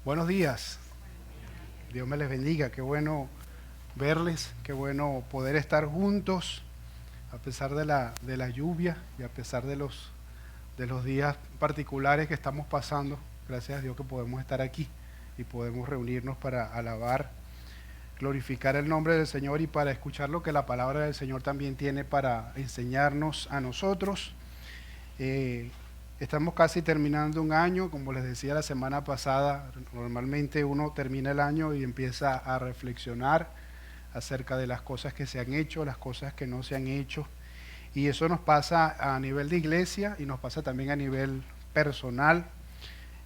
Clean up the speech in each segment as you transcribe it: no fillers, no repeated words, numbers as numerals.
Buenos días, Dios me les bendiga, qué bueno verles, qué bueno poder estar juntos a pesar de la lluvia y a pesar de los días particulares que estamos pasando. Gracias a Dios que podemos estar aquí y podemos reunirnos para alabar, glorificar el nombre del Señor y para escuchar lo que la palabra del Señor también tiene para enseñarnos a nosotros. Eh, Estamos casi terminando un año, como les decía la semana pasada, normalmente uno termina el año y empieza a reflexionar acerca de las cosas que se han hecho, las cosas que no se han hecho, y eso nos pasa a nivel de iglesia y nos pasa también a nivel personal.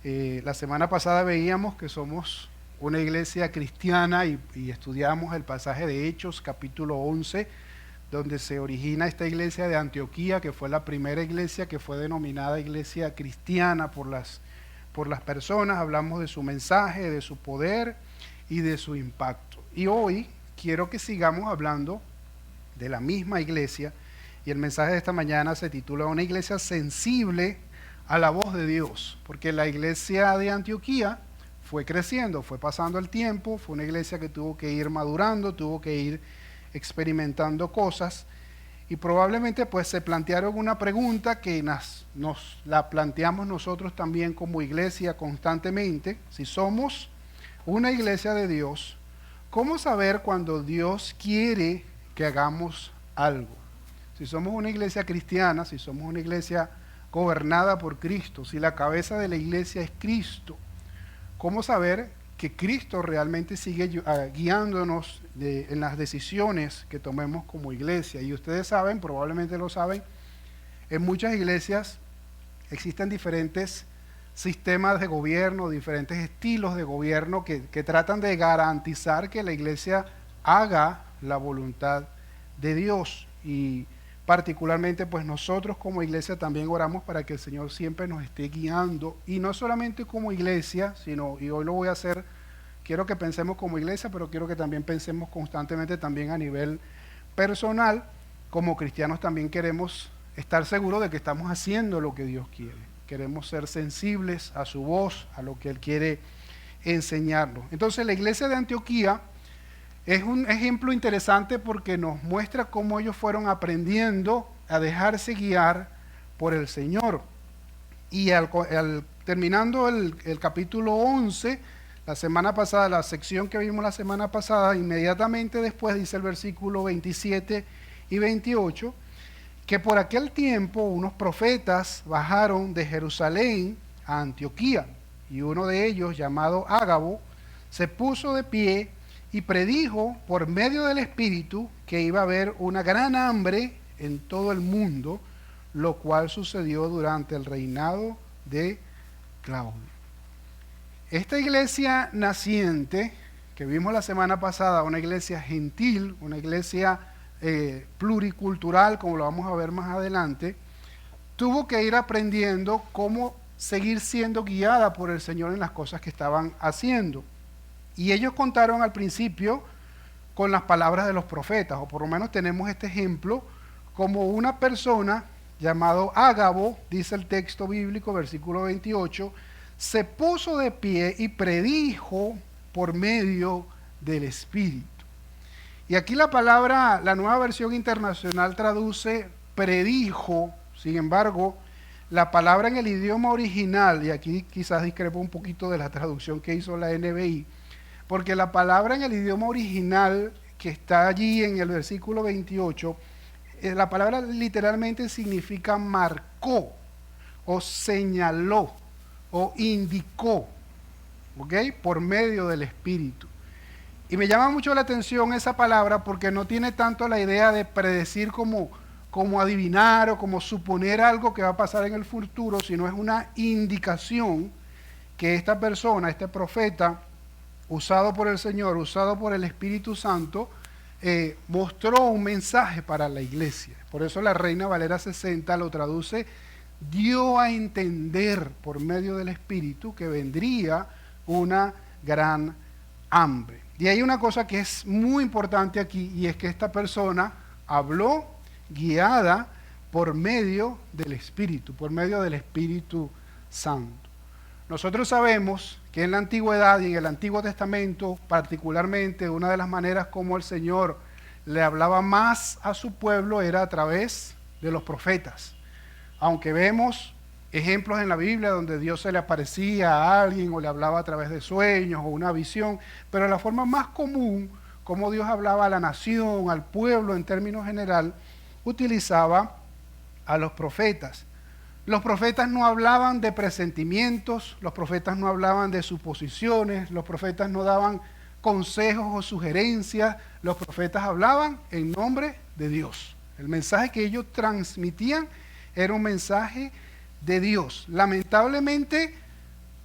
La semana pasada veíamos que somos una iglesia cristiana y estudiamos el pasaje de Hechos, capítulo 11, donde se origina esta iglesia de Antioquía, que fue la primera iglesia que fue denominada iglesia cristiana por las personas. Hablamos de su mensaje, de su poder y de su impacto. Y hoy quiero que sigamos hablando de la misma iglesia, y el mensaje de esta mañana se titula Una iglesia sensible a la voz de Dios, porque la iglesia de Antioquía fue creciendo, fue pasando el tiempo, fue una iglesia que tuvo que ir madurando, tuvo que ir experimentando cosas, y probablemente pues se plantearon una pregunta que nos la planteamos nosotros también como iglesia constantemente. Si somos una iglesia de Dios, ¿cómo saber cuando Dios quiere que hagamos algo? Si somos una iglesia cristiana, si somos una iglesia gobernada por Cristo, si la cabeza de la iglesia es Cristo, ¿cómo saber que Cristo realmente sigue guiándonos en las decisiones que tomemos como iglesia? Y ustedes saben, probablemente lo saben, en muchas iglesias existen diferentes sistemas de gobierno, diferentes estilos de gobierno que tratan de garantizar que la iglesia haga la voluntad de Dios. Y particularmente pues nosotros como iglesia también oramos para que el Señor siempre nos esté guiando, y no solamente como iglesia, sino, y hoy lo voy a hacer, quiero que pensemos como iglesia, pero quiero que también pensemos constantemente también a nivel personal. Como cristianos también queremos estar seguros de que estamos haciendo lo que Dios quiere. Queremos ser sensibles a su voz, a lo que Él quiere enseñarnos. Entonces la iglesia de Antioquía es un ejemplo interesante porque nos muestra cómo ellos fueron aprendiendo a dejarse guiar por el Señor. Y terminando el capítulo 11, la semana pasada, la sección que vimos la semana pasada, inmediatamente después dice el versículo 27 y 28, que por aquel tiempo unos profetas bajaron de Jerusalén a Antioquía, y uno de ellos, llamado Ágabo, se puso de pie y predijo por medio del Espíritu que iba a haber una gran hambre en todo el mundo, lo cual sucedió durante el reinado de Claudio. Esta iglesia naciente que vimos la semana pasada, una iglesia gentil, una iglesia pluricultural, como lo vamos a ver más adelante, tuvo que ir aprendiendo cómo seguir siendo guiada por el Señor en las cosas que estaban haciendo. Y ellos contaron al principio con las palabras de los profetas, o por lo menos tenemos este ejemplo, como una persona llamado Ágabo, dice el texto bíblico, versículo 28, se puso de pie y predijo por medio del Espíritu. Y aquí la palabra, la Nueva Versión Internacional traduce predijo. Sin embargo, la palabra en el idioma original, y aquí quizás discrepo un poquito de la traducción que hizo la NBI, porque la palabra en el idioma original que está allí en el versículo 28, la palabra literalmente significa marcó, o señaló, o indicó, ¿ok? Por medio del Espíritu. Y me llama mucho la atención esa palabra porque no tiene tanto la idea de predecir como adivinar o como suponer algo que va a pasar en el futuro, sino es una indicación que esta persona, este profeta, usado por el Señor, usado por el Espíritu Santo, mostró un mensaje para la iglesia. Por eso la Reina Valera 60 lo traduce, dio a entender por medio del Espíritu que vendría una gran hambre. Y hay una cosa que es muy importante aquí, y es que esta persona habló guiada por medio del Espíritu Santo. Nosotros sabemos que en la antigüedad y en el Antiguo Testamento, particularmente, una de las maneras como el Señor le hablaba más a su pueblo era a través de los profetas. Aunque vemos ejemplos en la Biblia donde Dios se le aparecía a alguien o le hablaba a través de sueños o una visión, pero la forma más común, como Dios hablaba a la nación, al pueblo en términos general, utilizaba a los profetas. Los profetas no hablaban de presentimientos, los profetas no hablaban de suposiciones, los profetas no daban consejos o sugerencias, los profetas hablaban en nombre de Dios. El mensaje que ellos transmitían era un mensaje de Dios. Lamentablemente,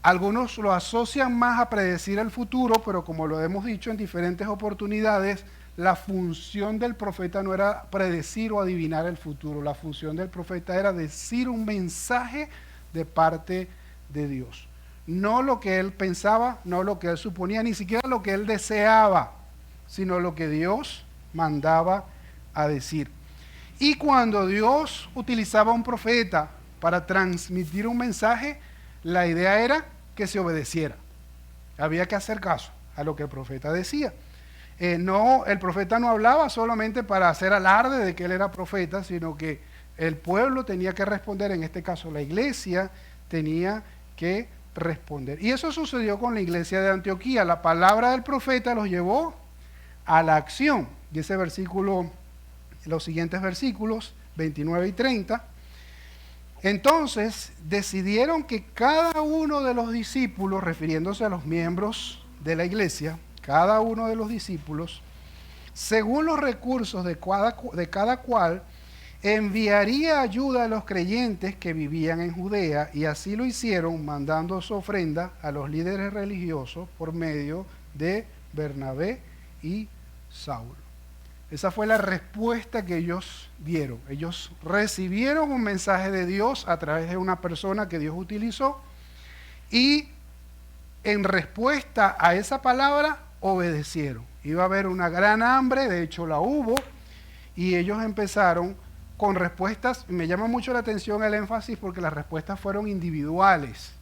algunos lo asocian más a predecir el futuro, pero como lo hemos dicho en diferentes oportunidades, la función del profeta no era predecir o adivinar el futuro. La función del profeta era decir un mensaje de parte de Dios. No lo que él pensaba, no lo que él suponía, ni siquiera lo que él deseaba, sino lo que Dios mandaba a decir. Y cuando Dios utilizaba a un profeta para transmitir un mensaje, la idea era que se obedeciera. Había que hacer caso a lo que el profeta decía. El profeta no hablaba solamente para hacer alarde de que él era profeta, sino que el pueblo tenía que responder, en este caso la iglesia tenía que responder. Y eso sucedió con la iglesia de Antioquía. La palabra del profeta los llevó a la acción. Y ese versículo, los siguientes versículos, 29 y 30, entonces decidieron que cada uno de los discípulos, refiriéndose a los miembros de la iglesia, cada uno de los discípulos, según los recursos de cada cual, enviaría ayuda a los creyentes que vivían en Judea, y así lo hicieron, mandando su ofrenda a los líderes religiosos por medio de Bernabé y Saulo. Esa fue la respuesta que ellos dieron. Ellos recibieron un mensaje de Dios a través de una persona que Dios utilizó, y en respuesta a esa palabra obedecieron. Iba a haber una gran hambre, de hecho la hubo, y ellos empezaron con respuestas. Me llama mucho la atención el énfasis porque las respuestas fueron individuales.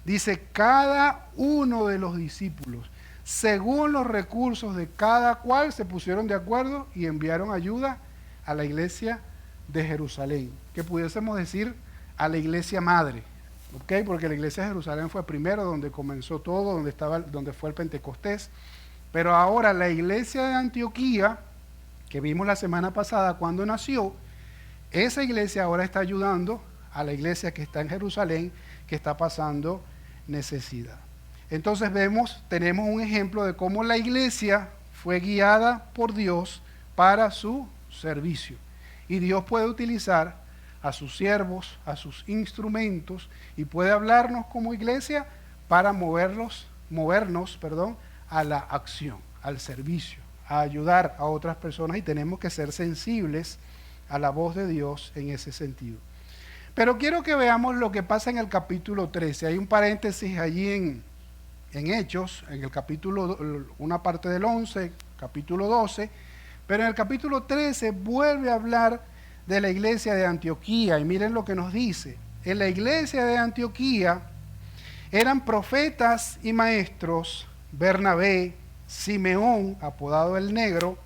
Dice, cada uno de los discípulos, según los recursos de cada cual, se pusieron de acuerdo y enviaron ayuda a la iglesia de Jerusalén, que pudiésemos decir a la iglesia madre, ¿ok? Porque la iglesia de Jerusalén fue primero, donde comenzó todo, donde fue el Pentecostés. Pero ahora la iglesia de Antioquía, que vimos la semana pasada cuando nació, esa iglesia ahora está ayudando a la iglesia que está en Jerusalén, que está pasando necesidad. Entonces tenemos un ejemplo de cómo la iglesia fue guiada por Dios para su servicio. Y Dios puede utilizar a sus siervos, a sus instrumentos, y puede hablarnos como iglesia para movernos, a la acción, al servicio, a ayudar a otras personas, y tenemos que ser sensibles a la voz de Dios en ese sentido. Pero quiero que veamos lo que pasa en el capítulo 13. Hay un paréntesis allí en Hechos, en el capítulo, una parte del 11, capítulo 12, pero en el capítulo 13 vuelve a hablar de la iglesia de Antioquía, y miren lo que nos dice. En la iglesia de Antioquía eran profetas y maestros Bernabé, Simeón, apodado el Negro,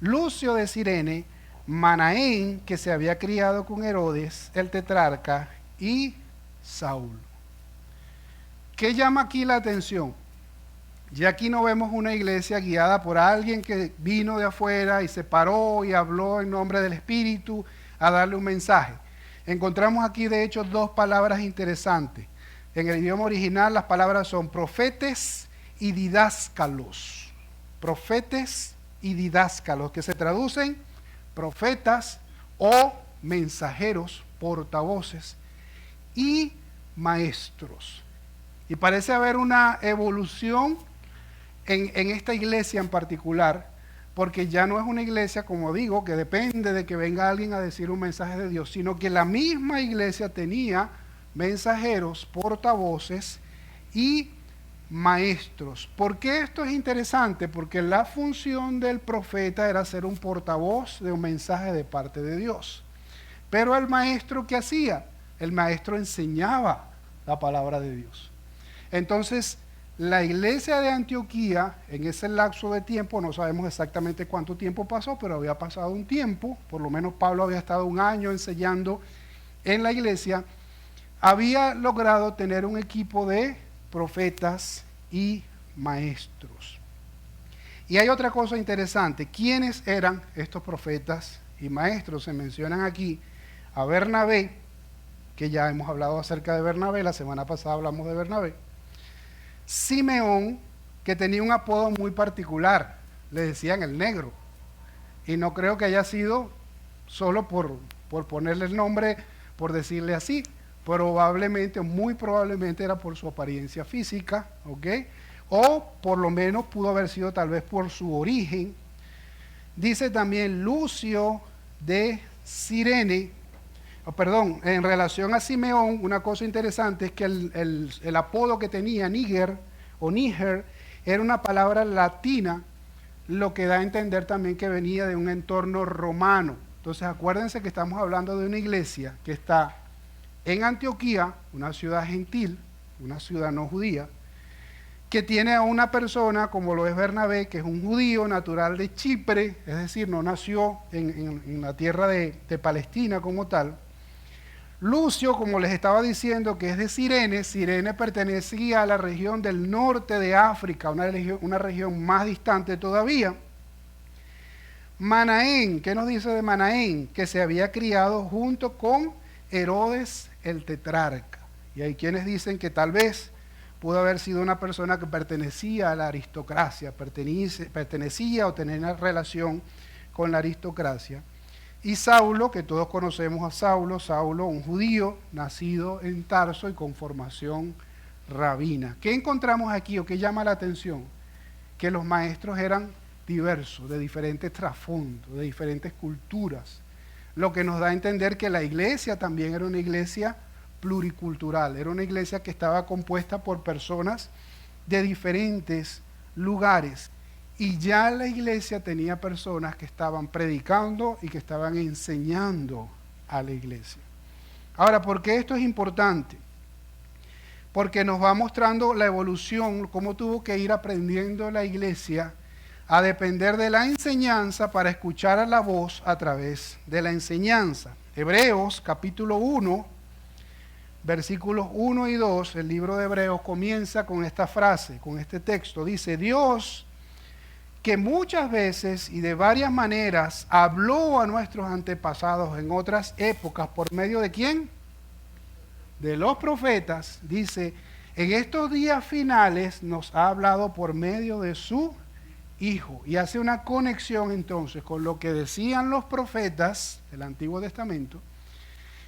Lucio de Cirene, Manaén, que se había criado con Herodes, el tetrarca, y Saulo. ¿Qué llama aquí la atención? Ya aquí no vemos una iglesia guiada por alguien que vino de afuera y se paró y habló en nombre del Espíritu a darle un mensaje. Encontramos aquí de hecho dos palabras interesantes. En el idioma original las palabras son profetes y didáscalos. Profetes y didáscalos, que se traducen profetas o mensajeros, portavoces, y maestros. Y parece haber una evolución en esta iglesia en particular, porque ya no es una iglesia, como digo, que depende de que venga alguien a decir un mensaje de Dios, sino que la misma iglesia tenía mensajeros, portavoces y maestros. ¿Por qué esto es interesante? Porque la función del profeta era ser un portavoz de un mensaje de parte de Dios. Pero el maestro, ¿qué hacía? El maestro enseñaba la palabra de Dios. Entonces, La iglesia de Antioquía, en ese lapso de tiempo, no sabemos exactamente cuánto tiempo pasó, pero había pasado un tiempo, por lo menos Pablo había estado un año enseñando en la iglesia, había logrado tener un equipo de profetas y maestros. Y hay otra cosa interesante, ¿quiénes eran estos profetas y maestros? Se mencionan aquí a Bernabé, que ya hemos hablado acerca de Bernabé, la semana pasada hablamos de Bernabé. Simeón, que tenía un apodo muy particular, le decían el negro, y no creo que haya sido solo por ponerle el nombre, por decirle así, probablemente, muy probablemente era por su apariencia física, ¿ok? O por lo menos pudo haber sido tal vez por su origen. Dice también Lucio de Cirene, en relación a Simeón, una cosa interesante es que el apodo que tenía Níger o Níger era una palabra latina, lo que da a entender también que venía de un entorno romano. Entonces acuérdense que estamos hablando de una iglesia que está en Antioquía, una ciudad gentil, una ciudad no judía, que tiene a una persona como lo es Bernabé, que es un judío natural de Chipre, es decir, no nació en la tierra de Palestina como tal. Lucio, como les estaba diciendo, que es de Cirene. Cirene pertenecía a la región del norte de África, una región más distante todavía. Manaén, ¿qué nos dice de Manaén? Que se había criado junto con Herodes el tetrarca. Y hay quienes dicen que tal vez pudo haber sido una persona que pertenecía a la aristocracia, pertenecía o tenía una relación con la aristocracia. Y Saulo, que todos conocemos a Saulo, un judío nacido en Tarso y con formación rabina. ¿Qué encontramos aquí o qué llama la atención? Que los maestros eran diversos, de diferentes trasfondos, de diferentes culturas, lo que nos da a entender que la iglesia también era una iglesia pluricultural, era una iglesia que estaba compuesta por personas de diferentes lugares. Y ya la iglesia tenía personas que estaban predicando y que estaban enseñando a la iglesia. Ahora, ¿por qué esto es importante? Porque nos va mostrando la evolución, cómo tuvo que ir aprendiendo la iglesia a depender de la enseñanza para escuchar a la voz a través de la enseñanza. Hebreos capítulo 1, versículos 1 y 2, el libro de Hebreos comienza con esta frase, con este texto. Dice, Dios, que muchas veces y de varias maneras habló a nuestros antepasados en otras épocas, ¿por medio de quién? De los profetas, dice, en estos días finales nos ha hablado por medio de su Hijo. Y hace una conexión entonces con lo que decían los profetas del Antiguo Testamento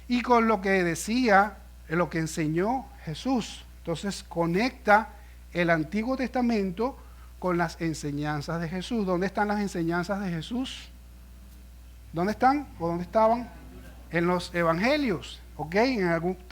y con lo que decía, lo que enseñó Jesús. Entonces conecta el Antiguo Testamento con las enseñanzas de Jesús. ¿Dónde están las enseñanzas de Jesús? ¿Dónde están o dónde estaban? En los evangelios, ¿ok?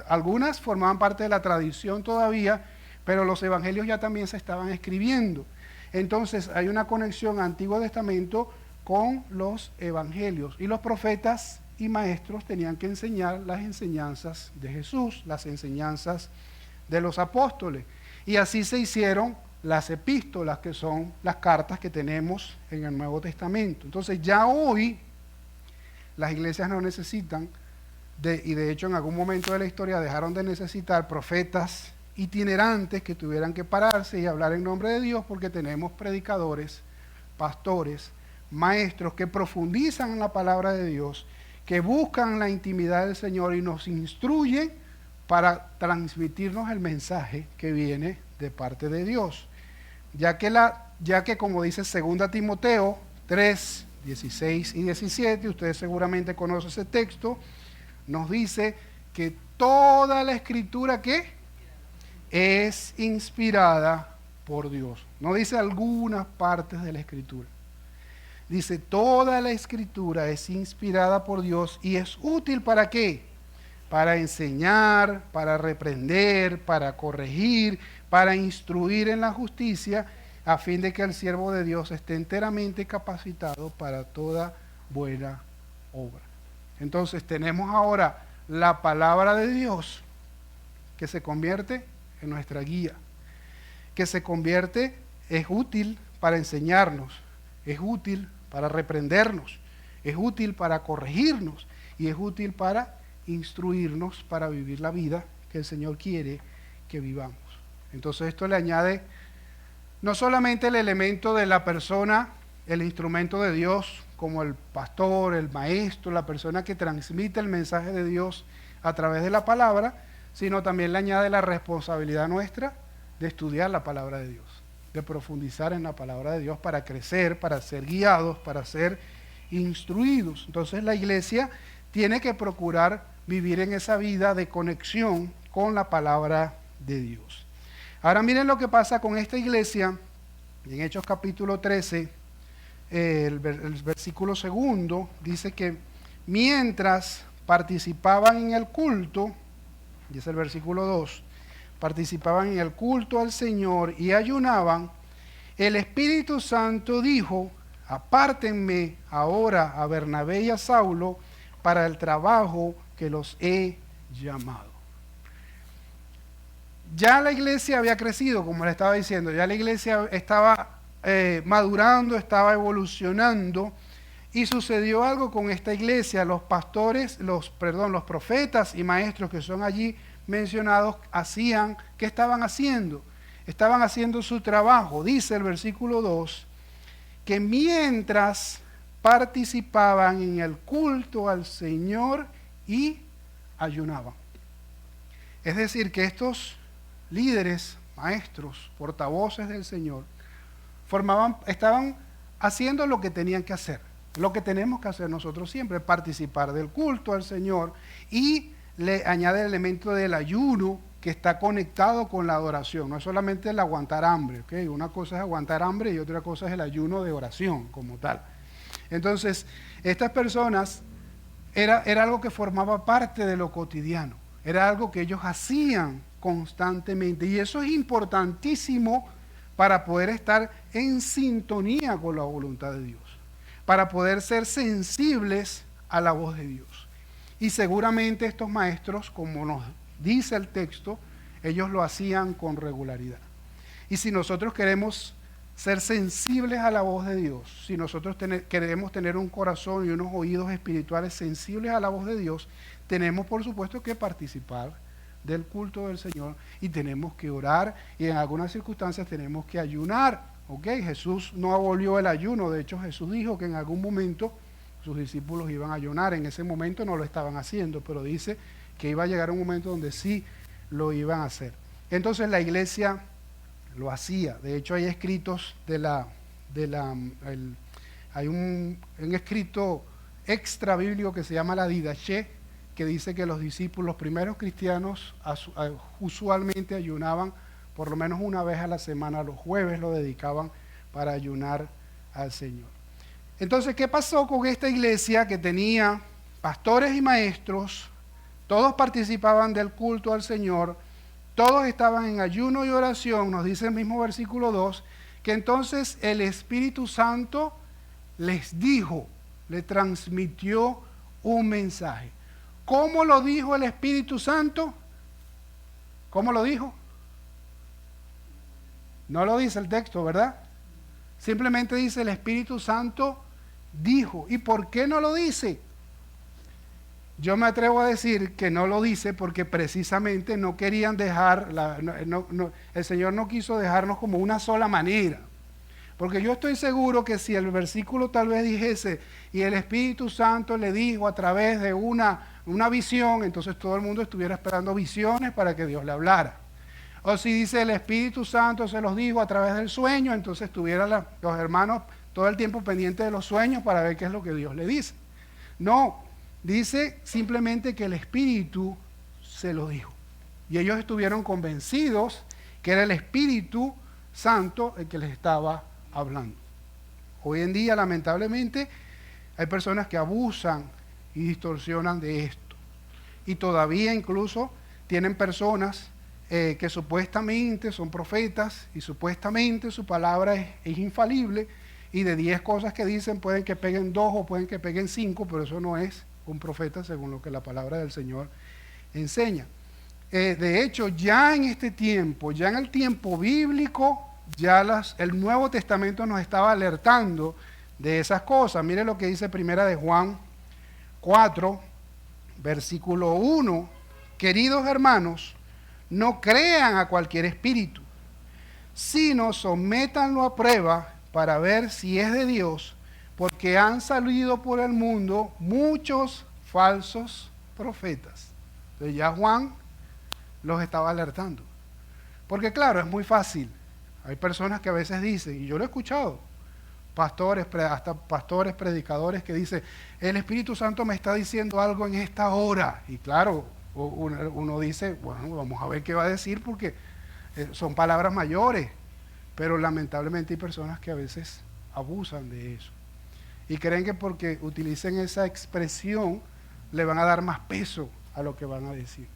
Algunas formaban parte de la tradición todavía, pero los evangelios ya también se estaban escribiendo. Entonces hay una conexión Antiguo Testamento con los evangelios. Y los profetas y maestros tenían que enseñar las enseñanzas de Jesús, las enseñanzas de los apóstoles. Y así se hicieron las epístolas, que son las cartas que tenemos en el Nuevo Testamento. Entonces ya hoy las iglesias no necesitan, y de hecho en algún momento de la historia dejaron de necesitar profetas itinerantes que tuvieran que pararse y hablar en nombre de Dios, porque tenemos predicadores, pastores, maestros que profundizan en la palabra de Dios, que buscan la intimidad del Señor y nos instruyen para transmitirnos el mensaje que viene de parte de Dios. Ya que como dice 2 Timoteo 3, 16 y 17, ustedes seguramente conocen ese texto, nos dice que toda la escritura que es inspirada por Dios. No dice algunas partes de la escritura. Dice toda la escritura es inspirada por Dios y es útil ¿para qué? Para enseñar, para reprender, para corregir, para instruir en la justicia, a fin de que el siervo de Dios esté enteramente capacitado para toda buena obra. Entonces tenemos ahora la palabra de Dios que se convierte en nuestra guía. que se convierte, es útil para enseñarnos, es útil para reprendernos, es útil para corregirnos y es útil para instruirnos para vivir la vida que el Señor quiere que vivamos. Entonces esto le añade no solamente el elemento de la persona, el instrumento de Dios, como el pastor, el maestro, la persona que transmite el mensaje de Dios a través de la palabra, sino también le añade la responsabilidad nuestra de estudiar la palabra de Dios, de profundizar en la palabra de Dios para crecer, para ser guiados, para ser instruidos. Entonces la iglesia tiene que procurar vivir en esa vida de conexión con la palabra de Dios. Ahora miren lo que pasa con esta iglesia en Hechos capítulo 13, el versículo 2 dice que mientras participaban en el culto, y es el versículo 2, participaban en el culto al Señor y ayunaban, el Espíritu Santo dijo: apártenme ahora a Bernabé y a Saulo para el trabajo que los he llamado. Ya la iglesia había crecido, como le estaba diciendo, ya la iglesia estaba madurando, estaba evolucionando, y sucedió algo con esta iglesia. Los pastores, los profetas y maestros que son allí mencionados ¿qué estaban haciendo? Estaban haciendo su trabajo. Dice el versículo 2, que mientras participaban en el culto al Señor y ayunaban. Es decir, que estos líderes, maestros, portavoces del Señor, estaban haciendo lo que tenían que hacer, lo que tenemos que hacer nosotros siempre, participar del culto al Señor, y le añade el elemento del ayuno que está conectado con la adoración. No es solamente el aguantar hambre, ¿okay? Una cosa es aguantar hambre y otra cosa es el ayuno de oración como tal. Entonces, estas personas era algo que formaba parte de lo cotidiano, era algo que ellos hacían constantemente, y eso es importantísimo para poder estar en sintonía con la voluntad de Dios, para poder ser sensibles a la voz de Dios. Y seguramente estos maestros, como nos dice el texto, ellos lo hacían con regularidad. Y si nosotros queremos ser sensibles a la voz de Dios, si nosotros queremos tener un corazón y unos oídos espirituales sensibles a la voz de Dios, tenemos por supuesto que participar del culto del Señor, y tenemos que orar, y en algunas circunstancias tenemos que ayunar. ¿Okay? Jesús no abolió el ayuno. De hecho, Jesús dijo que en algún momento sus discípulos iban a ayunar. En ese momento no lo estaban haciendo, pero dice que iba a llegar un momento donde sí lo iban a hacer. Entonces la iglesia lo hacía. De hecho, hay escritos hay un escrito extra bíblico que se llama la Didaché, que dice que los discípulos, los primeros cristianos, usualmente ayunaban por lo menos una vez a la semana. Los jueves lo dedicaban para ayunar al Señor. Entonces, ¿qué pasó con esta iglesia que tenía pastores y maestros? Todos participaban del culto al Señor, todos estaban en ayuno y oración. Nos dice el mismo versículo 2, que entonces el Espíritu Santo les dijo, le transmitió un mensaje. ¿Cómo lo dijo el Espíritu Santo? ¿Cómo lo dijo? No lo dice el texto, ¿verdad? Simplemente dice el Espíritu Santo dijo. ¿Y por qué no lo dice? Yo me atrevo a decir que no lo dice porque precisamente no querían dejar, el Señor no quiso dejarnos como una sola manera. Porque yo estoy seguro que si el versículo tal vez dijese, y el Espíritu Santo le dijo a través de una visión, entonces todo el mundo estuviera esperando visiones para que Dios le hablara. O si dice el Espíritu Santo se los dijo a través del sueño, entonces estuvieran los hermanos todo el tiempo pendientes de los sueños para ver qué es lo que Dios le dice. No, dice simplemente que el Espíritu se lo dijo. Y ellos estuvieron convencidos que era el Espíritu Santo el que les estaba hablando. Hoy en día, lamentablemente, hay personas que abusan y distorsionan de esto. Y todavía incluso tienen personas que supuestamente son profetas y supuestamente su palabra es infalible, y de 10 cosas que dicen pueden que peguen 2 o pueden que peguen 5, pero eso no es un profeta según lo que la palabra del Señor enseña. De hecho, ya en este tiempo, ya en el tiempo bíblico, el Nuevo Testamento nos estaba alertando de esas cosas. Mire lo que dice Primera de Juan 4, versículo 1. Queridos hermanos, no crean a cualquier espíritu, sino sométanlo a prueba para ver si es de Dios, porque han salido por el mundo muchos falsos profetas. Entonces ya Juan los estaba alertando. Porque claro, es muy fácil. Hay personas que a veces dicen, y yo lo he escuchado, pastores, hasta pastores, predicadores que dicen, el Espíritu Santo me está diciendo algo en esta hora. Y claro, uno dice, bueno, vamos a ver qué va a decir porque son palabras mayores. Pero lamentablemente hay personas que a veces abusan de eso. Y creen que porque utilicen esa expresión le van a dar más peso a lo que van a decir.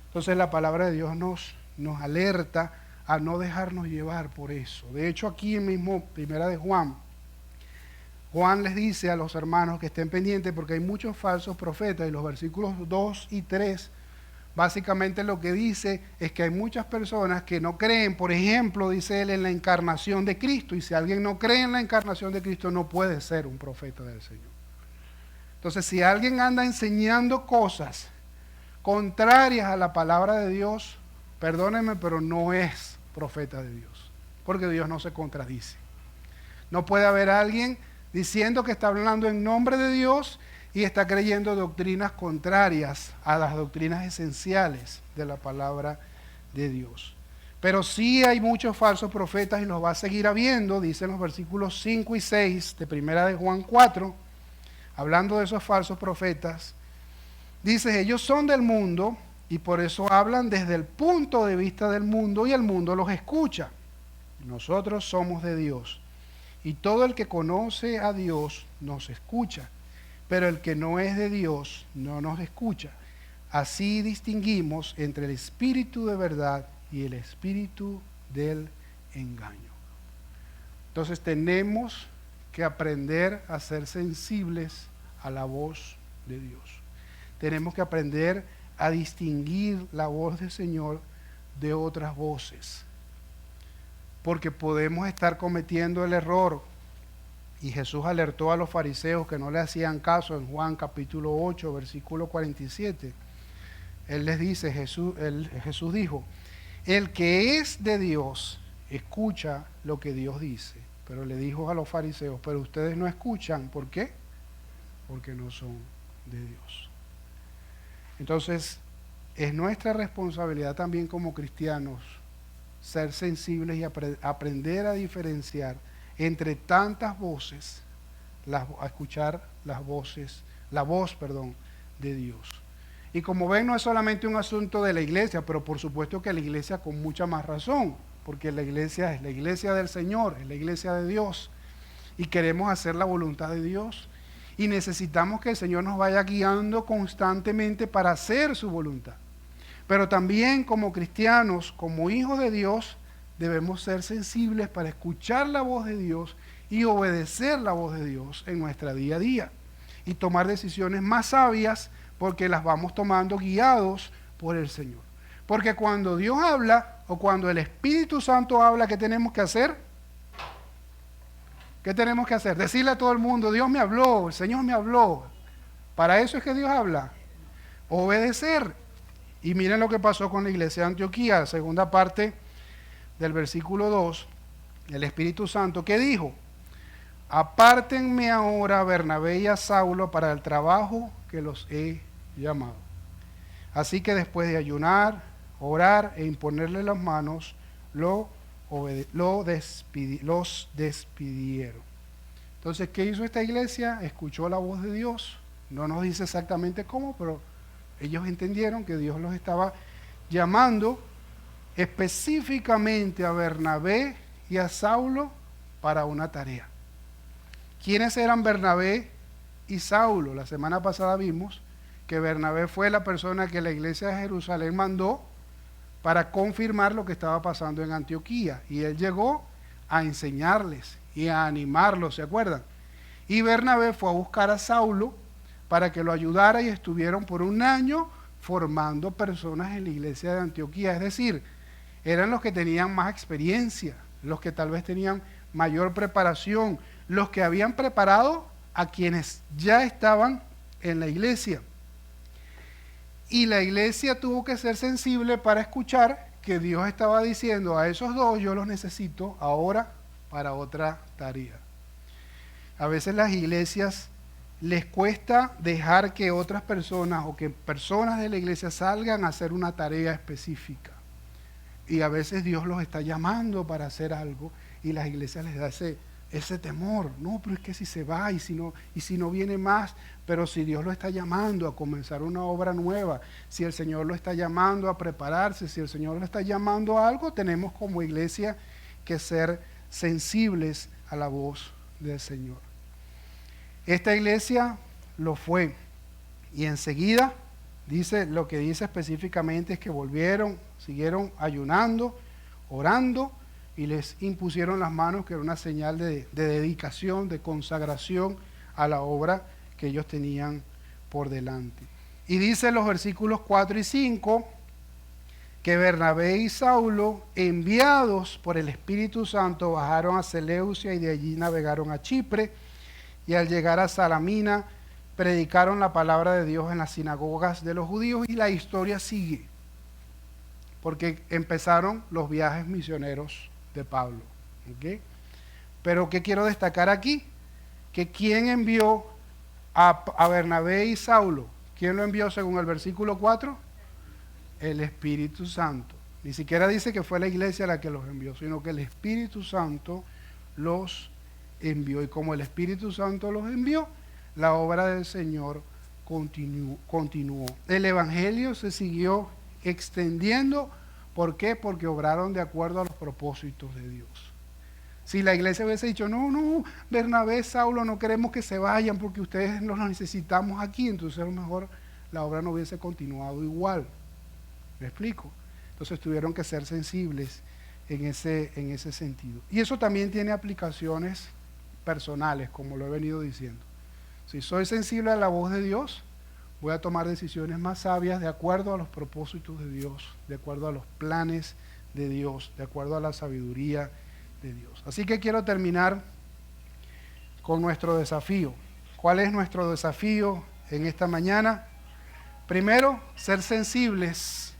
Entonces la palabra de Dios nos alerta a no dejarnos llevar por eso. De hecho, aquí mismo, Primera de Juan les dice a los hermanos que estén pendientes porque hay muchos falsos profetas, y los versículos 2 y 3 básicamente lo que dice es que hay muchas personas que no creen, por ejemplo, dice él, en la encarnación de Cristo, y si alguien no cree en la encarnación de Cristo no puede ser un profeta del Señor. Entonces, si alguien anda enseñando cosas contrarias a la palabra de Dios, perdónenme, pero no es profeta de Dios, porque Dios no se contradice. No puede haber alguien diciendo que está hablando en nombre de Dios y está creyendo doctrinas contrarias a las doctrinas esenciales de la palabra de Dios. Pero sí hay muchos falsos profetas y los va a seguir habiendo, dicen los versículos 5 y 6 de Primera de Juan 4, hablando de esos falsos profetas. Dice, ellos son del mundo y por eso hablan desde el punto de vista del mundo y el mundo los escucha. Nosotros somos de Dios y todo el que conoce a Dios nos escucha, pero el que no es de Dios no nos escucha. Así distinguimos entre el espíritu de verdad y el espíritu del engaño. Entonces tenemos que aprender a ser sensibles a la voz de Dios. Tenemos que aprender a distinguir la voz del Señor de otras voces, porque podemos estar cometiendo el error, y Jesús alertó a los fariseos que no le hacían caso en Juan capítulo 8, versículo 47. Él les dice, Jesús dijo, el que es de Dios escucha lo que Dios dice, pero le dijo a los fariseos, pero ustedes no escuchan, ¿por qué? Porque no son de Dios. Entonces, es nuestra responsabilidad también como cristianos ser sensibles y aprender a diferenciar entre tantas voces, a escuchar la voz de Dios. Y como ven, no es solamente un asunto de la iglesia, pero por supuesto que la iglesia con mucha más razón, porque la iglesia es la iglesia del Señor, es la iglesia de Dios, y queremos hacer la voluntad de Dios. Y necesitamos que el Señor nos vaya guiando constantemente para hacer su voluntad. Pero también como cristianos, como hijos de Dios, debemos ser sensibles para escuchar la voz de Dios y obedecer la voz de Dios en nuestra día a día. Y tomar decisiones más sabias porque las vamos tomando guiados por el Señor. Porque cuando Dios habla o cuando el Espíritu Santo habla, ¿qué tenemos que hacer? ¿Qué tenemos que hacer? Decirle a todo el mundo, Dios me habló, el Señor me habló. Para eso es que Dios habla. Obedecer. Y miren lo que pasó con la iglesia de Antioquía, la segunda parte del versículo 2, el Espíritu Santo, ¿qué dijo? Apártenme ahora a Bernabé y a Saulo para el trabajo que los he llamado. Así que después de ayunar, orar e imponerle las manos, los despidieron. Entonces, ¿qué hizo esta iglesia? Escuchó la voz de Dios. No nos dice exactamente cómo, pero ellos entendieron que Dios los estaba llamando específicamente a Bernabé y a Saulo para una tarea. ¿Quiénes eran Bernabé y Saulo? La semana pasada vimos que Bernabé fue la persona que la iglesia de Jerusalén mandó para confirmar lo que estaba pasando en Antioquía. Y él llegó a enseñarles y a animarlos, ¿se acuerdan? Y Bernabé fue a buscar a Saulo para que lo ayudara y estuvieron por un año formando personas en la iglesia de Antioquía. Es decir, eran los que tenían más experiencia, los que tal vez tenían mayor preparación, los que habían preparado a quienes ya estaban en la iglesia. Y la iglesia tuvo que ser sensible para escuchar que Dios estaba diciendo: a esos dos yo los necesito ahora para otra tarea. A veces las iglesias les cuesta dejar que otras personas o que personas de la iglesia salgan a hacer una tarea específica. Y a veces Dios los está llamando para hacer algo y las iglesias les da ese temor. No, pero es que si se va y si no viene más. Pero si Dios lo está llamando a comenzar una obra nueva, si el Señor lo está llamando a prepararse, si el Señor lo está llamando a algo, tenemos como iglesia que ser sensibles a la voz del Señor. Esta iglesia lo fue, y enseguida lo que dice específicamente es que volvieron, siguieron ayunando, orando, y les impusieron las manos, que era una señal de dedicación, de consagración a la obra que ellos tenían por delante. Y dice en los versículos 4 y 5 que Bernabé y Saulo, enviados por el Espíritu Santo, bajaron a Seleucia y de allí navegaron a Chipre, y al llegar a Salamina predicaron la palabra de Dios en las sinagogas de los judíos, y la historia sigue, porque empezaron los viajes misioneros de Pablo. ¿Okay? Pero ¿qué quiero destacar aquí? Que ¿quién envió a Bernabé y Saulo? ¿Quién lo envió según el versículo 4? El Espíritu Santo. Ni siquiera dice que fue la iglesia la que los envió, sino que el Espíritu Santo los envió. Y como el Espíritu Santo los envió, la obra del Señor continuó. El Evangelio se siguió extendiendo. ¿Por qué? Porque obraron de acuerdo a los propósitos de Dios. Si la iglesia hubiese dicho: no, Bernabé, Saulo, no queremos que se vayan porque ustedes los necesitamos aquí, entonces a lo mejor la obra no hubiese continuado igual. ¿Me explico? Entonces tuvieron que ser sensibles en ese sentido. Y eso también tiene aplicaciones personales, como lo he venido diciendo. Si soy sensible a la voz de Dios, voy a tomar decisiones más sabias de acuerdo a los propósitos de Dios, de acuerdo a los planes de Dios, de acuerdo a la sabiduría de Dios. Así que quiero terminar con nuestro desafío. ¿Cuál es nuestro desafío en esta mañana? Primero, ser sensibles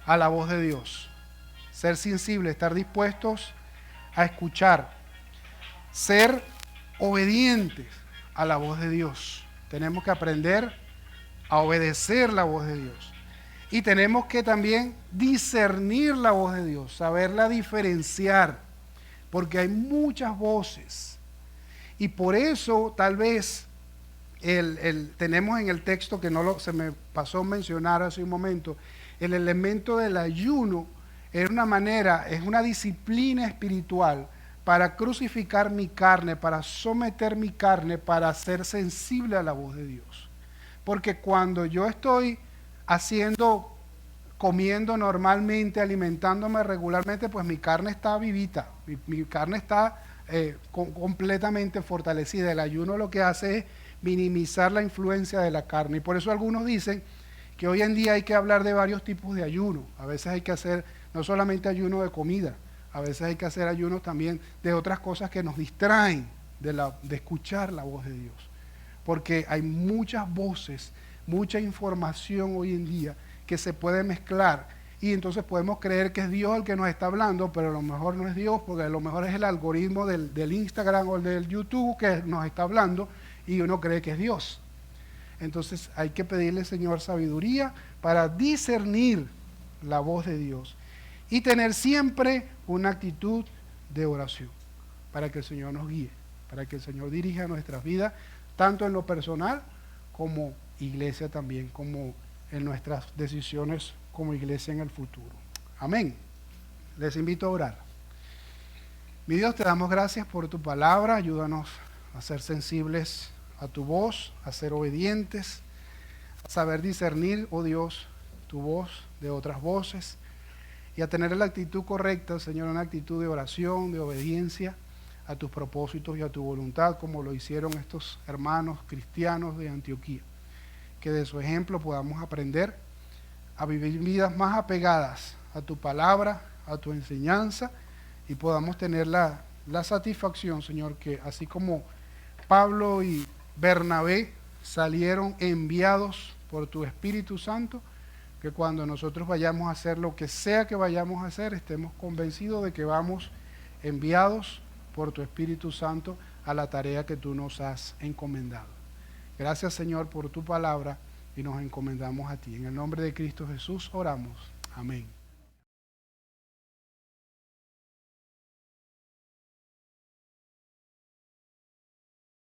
a la voz de Dios. Ser sensibles, estar dispuestos a escuchar. Ser obedientes a la voz de Dios. Tenemos que aprender a obedecer la voz de Dios. Y tenemos que también discernir la voz de Dios, saberla diferenciar, porque hay muchas voces. Y por eso tal vez tenemos en el texto, que se me pasó mencionar hace un momento, el elemento del ayuno es una disciplina espiritual para crucificar mi carne, para someter mi carne, para ser sensible a la voz de Dios. Porque cuando yo estoy comiendo normalmente, alimentándome regularmente, pues mi carne está vivita, mi carne está completamente fortalecida. El ayuno lo que hace es minimizar la influencia de la carne. Y por eso algunos dicen que hoy en día hay que hablar de varios tipos de ayuno. A veces hay que hacer no solamente ayuno de comida, a veces hay que hacer ayunos también de otras cosas que nos distraen de escuchar la voz de Dios. Porque hay muchas voces, mucha información hoy en día que se puede mezclar, y entonces podemos creer que es Dios el que nos está hablando, pero a lo mejor no es Dios, porque a lo mejor es el algoritmo del Instagram o del YouTube que nos está hablando y uno cree que es Dios. Entonces hay que pedirle, Señor, sabiduría para discernir la voz de Dios y tener siempre una actitud de oración para que el Señor nos guíe, para que el Señor dirija nuestras vidas, tanto en lo personal como iglesia también, como en nuestras decisiones como iglesia en el futuro. Amén. Les invito a orar. Mi Dios, te damos gracias por tu palabra. Ayúdanos a ser sensibles a tu voz, a ser obedientes, a saber discernir, oh Dios, tu voz de otras voces y a tener la actitud correcta, Señor, una actitud de oración, de obediencia a tus propósitos y a tu voluntad, como lo hicieron estos hermanos cristianos de Antioquía. Que de su ejemplo podamos aprender a vivir vidas más apegadas a tu palabra, a tu enseñanza, y podamos tener la satisfacción, Señor, que así como Pablo y Bernabé salieron enviados por tu Espíritu Santo, que cuando nosotros vayamos a hacer lo que sea que vayamos a hacer, estemos convencidos de que vamos enviados por tu Espíritu Santo a la tarea que tú nos has encomendado. Gracias, Señor, por tu palabra, y nos encomendamos a ti. En el nombre de Cristo Jesús oramos. Amén.